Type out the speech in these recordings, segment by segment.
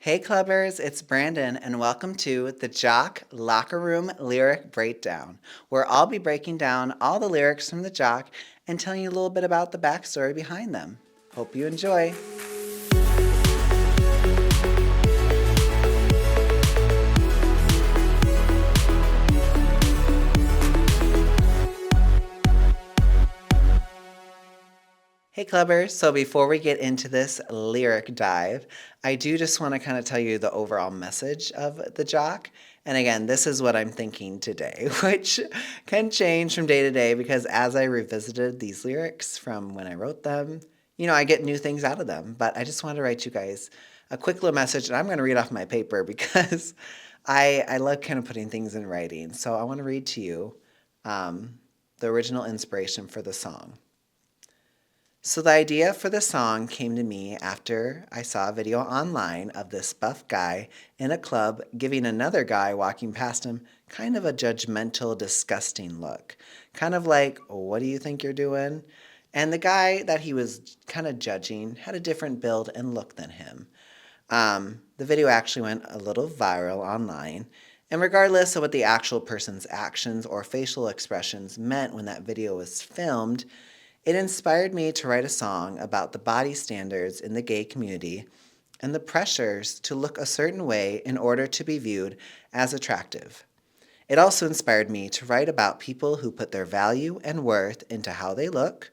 Hey clubbers, it's Brandon, and welcome to the Jock Locker Room Lyric Breakdown, where I'll be breaking down all the lyrics from the Jock and telling you a little bit about the backstory behind them. Hope you enjoy. Hey clubbers, so before we get into this lyric dive, I do just want to kind of tell you the overall message of the Jock. And again, this is what I'm thinking today, which can change from day to day because as I revisited these lyrics from when I wrote them, I get new things out of them. But I just wanted to write you guys a quick little message, and I'm going to read off my paper because I love kind of putting things in writing. So I want to read to you the original inspiration for the song. So the idea for the song came to me after I saw a video online of this buff guy in a club giving another guy walking past him kind of a judgmental, disgusting look. Kind of like, what do you think you're doing? And the guy that he was kind of judging had a different build and look than him. The video actually went a little viral online. And regardless of what the actual person's actions or facial expressions meant when that video was filmed, it inspired me to write a song about the body standards in the gay community and the pressures to look a certain way in order to be viewed as attractive. It also inspired me to write about people who put their value and worth into how they look.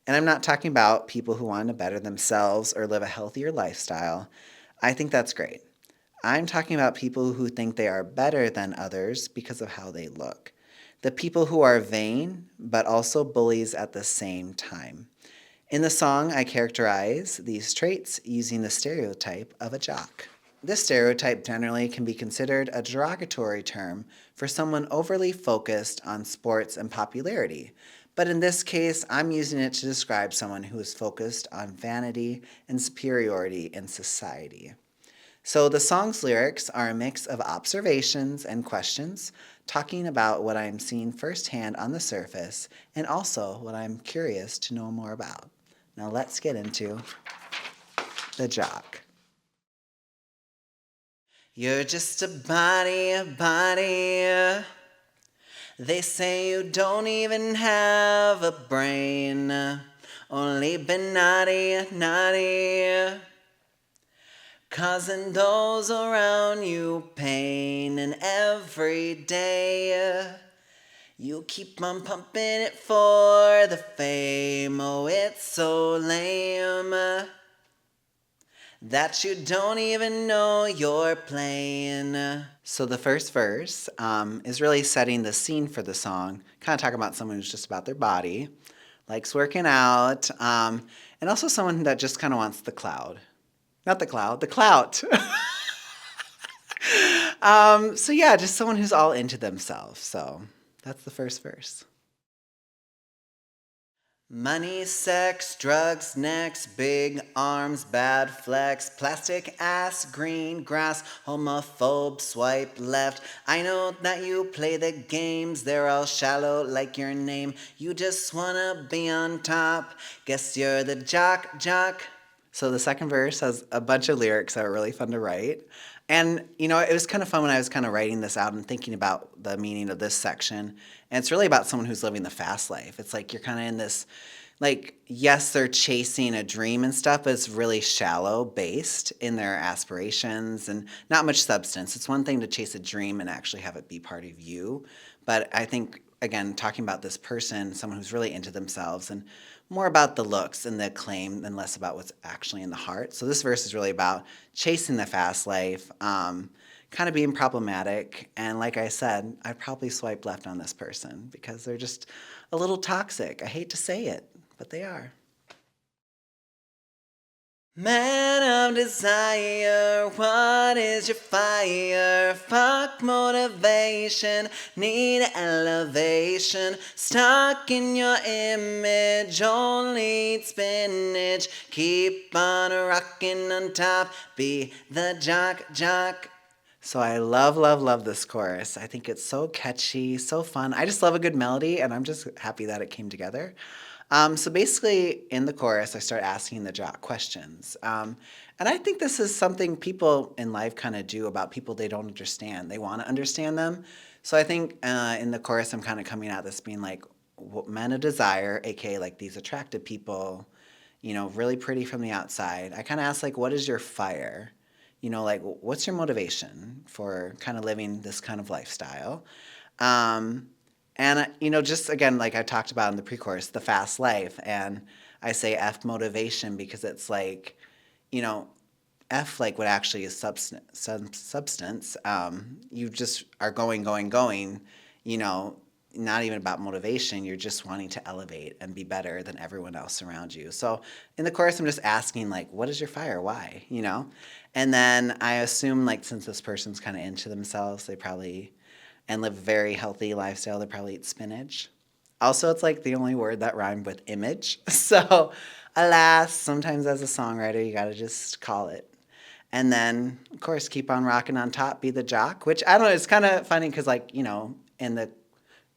And I'm not talking about people who want to better themselves or live a healthier lifestyle. I think that's great. I'm talking about people who think they are better than others because of how they look. The people who are vain, but also bullies at the same time. In the song, I characterize these traits using the stereotype of a jock. This stereotype generally can be considered a derogatory term for someone overly focused on sports and popularity. But in this case, I'm using it to describe someone who is focused on vanity and superiority in society. So the song's lyrics are a mix of observations and questions, talking about what I'm seeing firsthand on the surface and also what I'm curious to know more about. Now let's get into the Jock. You're just a body, a body. They say you don't even have a brain. Only been naughty, naughty. Causing those around you pain, and every day you keep on pumping it for the fame. Oh, it's so lame that you don't even know you're playing. So the first verse is really setting the scene for the song, kind of talking about someone who's just about their body, likes working out, and also someone that just kind of wants the cloud. Not the cloud, the clout. So yeah, just someone who's all into themselves. So that's the first verse. Money, sex, drugs, necks, big arms, bad flex, plastic ass, green grass, homophobe, swipe left. I know that you play the games, they're all shallow like your name. You just wanna be on top, guess you're the jock, jock. So the second verse has a bunch of lyrics that are really fun to write. And, it was kind of fun when I was kind of writing this out and thinking about the meaning of this section. And it's really about someone who's living the fast life. It's like you're kind of in this, like, yes, they're chasing a dream and stuff, but it's really shallow based in their aspirations and not much substance. It's one thing to chase a dream and actually have it be part of you. But I think, again, talking about this person, someone who's really into themselves and more about the looks and the acclaim than less about what's actually in the heart. So this verse is really about chasing the fast life, kind of being problematic. And like I said, I'd probably swipe left on this person because they're just a little toxic. I hate to say it, but they are. Man of desire, what is your fire? Fuck motivation, need elevation. Stuck in your image, only eat spinach. Keep on rocking on top, be the jock, jock. So I love, love, love this chorus. I think it's so catchy, so fun. I just love a good melody, and I'm just happy that it came together. So basically, in the chorus, I start asking the jock questions. And I think this is something people in life kind of do about people they don't understand. They want to understand them. So I think in the chorus, I'm kind of coming at this being like, what men of desire, aka like these attractive people, really pretty from the outside. I kind of ask like, what is your fire? Like what's your motivation for kind of living this kind of lifestyle? Um, and just again, like I talked about in the pre-chorus, the fast life, and I say F motivation because it's like, you know, F like what actually is substance. You just are going, going, going. You know, not even about motivation. You're just wanting to elevate and be better than everyone else around you. So in the chorus, I'm just asking like, what is your fire? Why? And then I assume like since this person's kind of into themselves, they probably and live a very healthy lifestyle. They probably eat spinach. Also, it's like the only word that rhymed with image. So, alas, sometimes as a songwriter, you got to just call it. And then, of course, keep on rocking on top, be the jock, which I don't know, it's kind of funny because, like, in the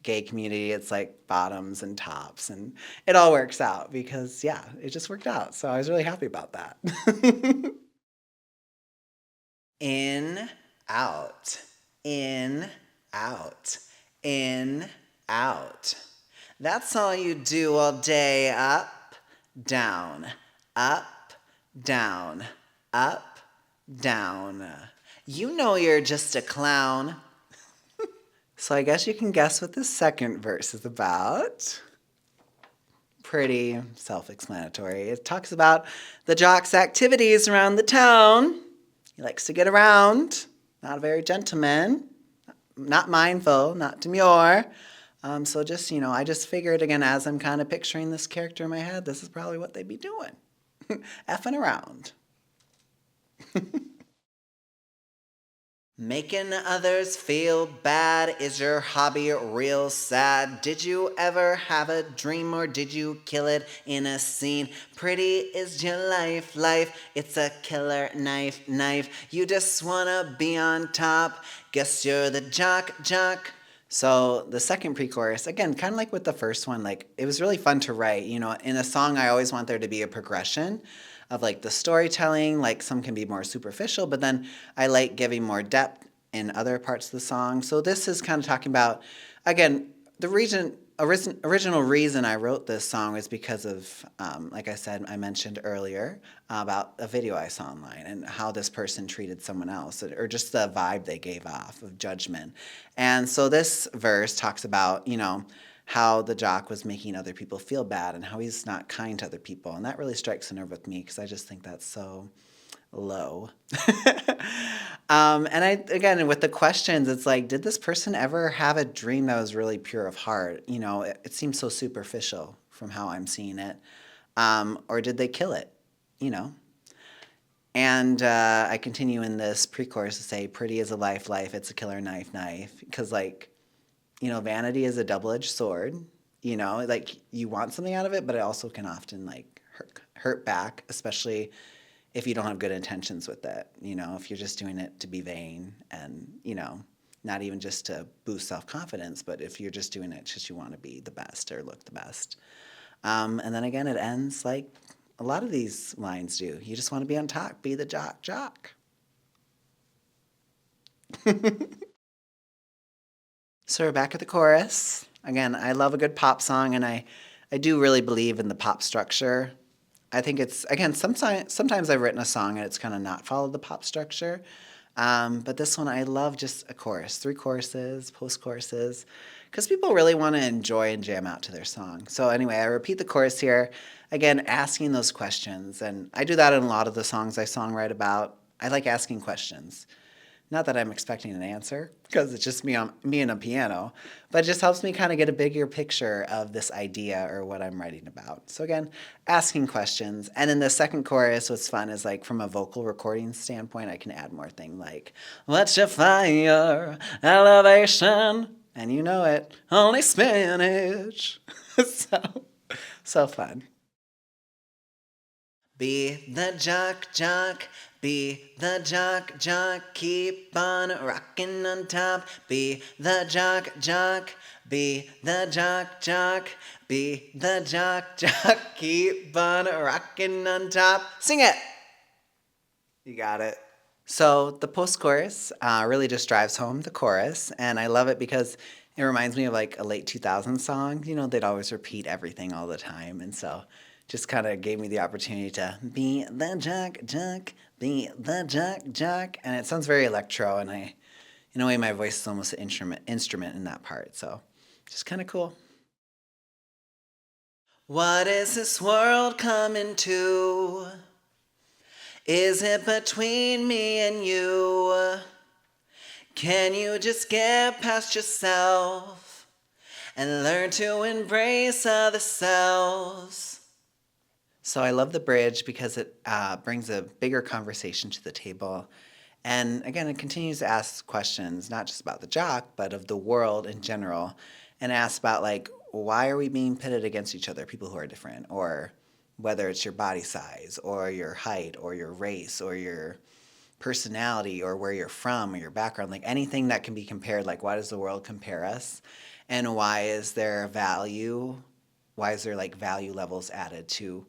gay community, it's like bottoms and tops, and it all works out because, yeah, it just worked out. So I was really happy about that. In, out, in, out, in, out. That's all you do all day. Up, down, up, down, up, down. You know you're just a clown. So I guess you can guess what the second verse is about. Pretty self-explanatory. It talks about the jock's activities around the town. He likes to get around, not a very gentleman, not mindful, not demure. So just, I just figured again, as I'm kind of picturing this character in my head, this is probably what they'd be doing. Effing around. Making others feel bad is your hobby real sad? Did you ever have a dream or did you kill it in a scene? Pretty is your life, it's a killer knife. You just wanna be on top, guess you're the jock. So the second pre-chorus, again, kind of like with the first one, like it was really fun to write. In a song, I always want there to be a progression of like the storytelling, like some can be more superficial, but then I like giving more depth in other parts of the song. So this is kind of talking about, again, the original reason I wrote this song was because of, like I said, I mentioned earlier about a video I saw online and how this person treated someone else, or just the vibe they gave off of judgment. And so this verse talks about, how the jock was making other people feel bad and how he's not kind to other people. And that really strikes a nerve with me because I just think that's so low. And again, with the questions, it's like, did this person ever have a dream that was really pure of heart? It seems so superficial from how I'm seeing it. Or did they kill it? You know? And I continue in this pre-chorus to say, pretty is a life, it's a killer knife. Because, like, vanity is a double-edged sword. Like you want something out of it, but it also can often like hurt back, especially if you don't have good intentions with it. If you're just doing it to be vain and, not even just to boost self-confidence, but if you're just doing it just you want to be the best or look the best. And then again, it ends like a lot of these lines do. You just want to be on top, be the jock. So we're back at the chorus. Again, I love a good pop song, and I do really believe in the pop structure. I think it's, again, sometimes I've written a song and it's kind of not followed the pop structure. But this one, I love just a chorus, 3 choruses, post-choruses, because people really want to enjoy and jam out to their song. So anyway, I repeat the chorus here, again, asking those questions. And I do that in a lot of the songs I songwrite about. I like asking questions. Not that I'm expecting an answer, because it's just me and a piano, but it just helps me kind of get a bigger picture of this idea or what I'm writing about. So again, asking questions. And in the second chorus, what's fun is like from a vocal recording standpoint, I can add more things like, what's your fire, elevation? And you know it, only spinach. so fun. Be the jock, be the jock, keep on rocking on top. Be the jock, be the jock, be the jock, keep on rocking on top. Sing it! You got it. So the post chorus really just drives home the chorus, and I love it because it reminds me of like a late 2000s song. You know, they'd always repeat everything all the time, and so just kind of gave me the opportunity to be the jock, jock, be the jock, jock, and it sounds very electro, and in a way, my voice is almost an instrument in that part, so just kind of cool. What is this world coming to? Is it between me and you? Can you just get past yourself and learn to embrace other selves? So I love the bridge because it brings a bigger conversation to the table. And again, it continues to ask questions, not just about the jock, but of the world in general. And asks about, like, why are we being pitted against each other, people who are different? Or whether it's your body size, or your height, or your race, or your personality, or where you're from, or your background, like anything that can be compared, like, why does the world compare us? And why is there value? Why is there like value levels added to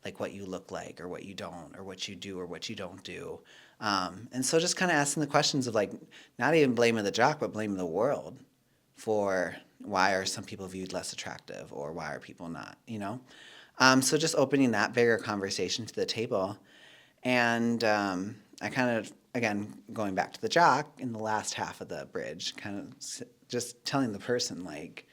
like what you look like or what you don't or what you do or what you don't do? And so just kind of asking the questions of like not even blaming the jock, but blaming the world for why are some people viewed less attractive or why are people not, you know? So just opening that bigger conversation to the table. And I kind of, again, going back to the jock in the last half of the bridge, kind of just telling the person, like,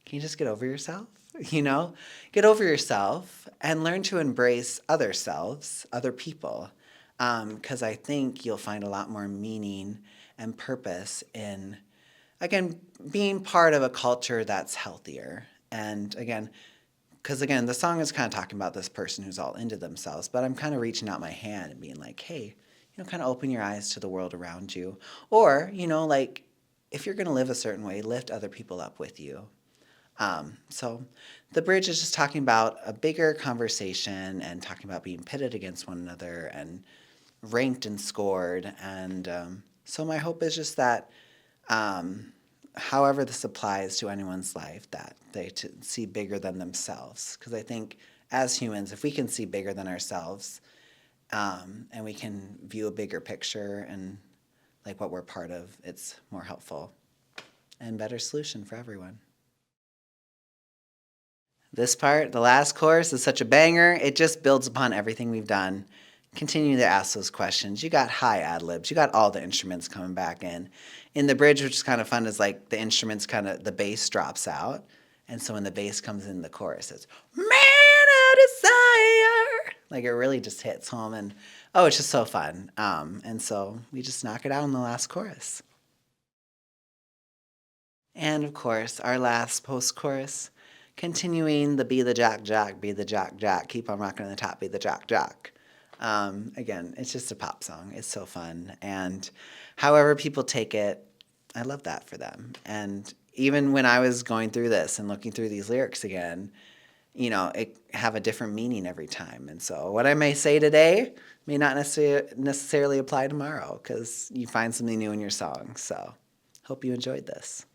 can you just get over yourself? You know, get over yourself and learn to embrace other selves, other people. Because I think you'll find a lot more meaning and purpose in, again, being part of a culture that's healthier. And again, because again, the song is kind of talking about this person who's all into themselves, but I'm kind of reaching out my hand and being like, hey, kind of open your eyes to the world around you. Or, like if you're going to live a certain way, lift other people up with you. So the bridge is just talking about a bigger conversation and talking about being pitted against one another and ranked and scored. And so my hope is just that however this applies to anyone's life, that they see bigger than themselves. Because I think as humans, if we can see bigger than ourselves and we can view a bigger picture and like what we're part of, it's more helpful and better solution for everyone. This part, the last chorus, is such a banger. It just builds upon everything we've done. Continue to ask those questions. You got high ad libs. You got all the instruments coming back in. In the bridge, which is kind of fun, is like the instruments kind of, the bass drops out. And so when the bass comes in the chorus, it's man of desire. Like it really just hits home. And oh, it's just so fun. And so we just knock it out in the last chorus. And of course, our last post chorus, continuing the be the jock jock, be the jock jock, keep on rocking on the top, be the jock jock. Again, it's just a pop song. It's so fun. And however people take it, I love that for them. And even when I was going through this and looking through these lyrics again, it have a different meaning every time. And so what I may say today may not necessarily apply tomorrow because you find something new in your song. So hope you enjoyed this.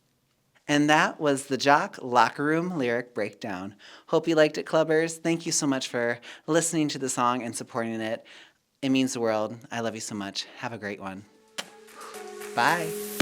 And that was the Jock Locker Room Lyric Breakdown. Hope you liked it, clubbers. Thank you so much for listening to the song and supporting it. It means the world. I love you so much. Have a great one. Bye.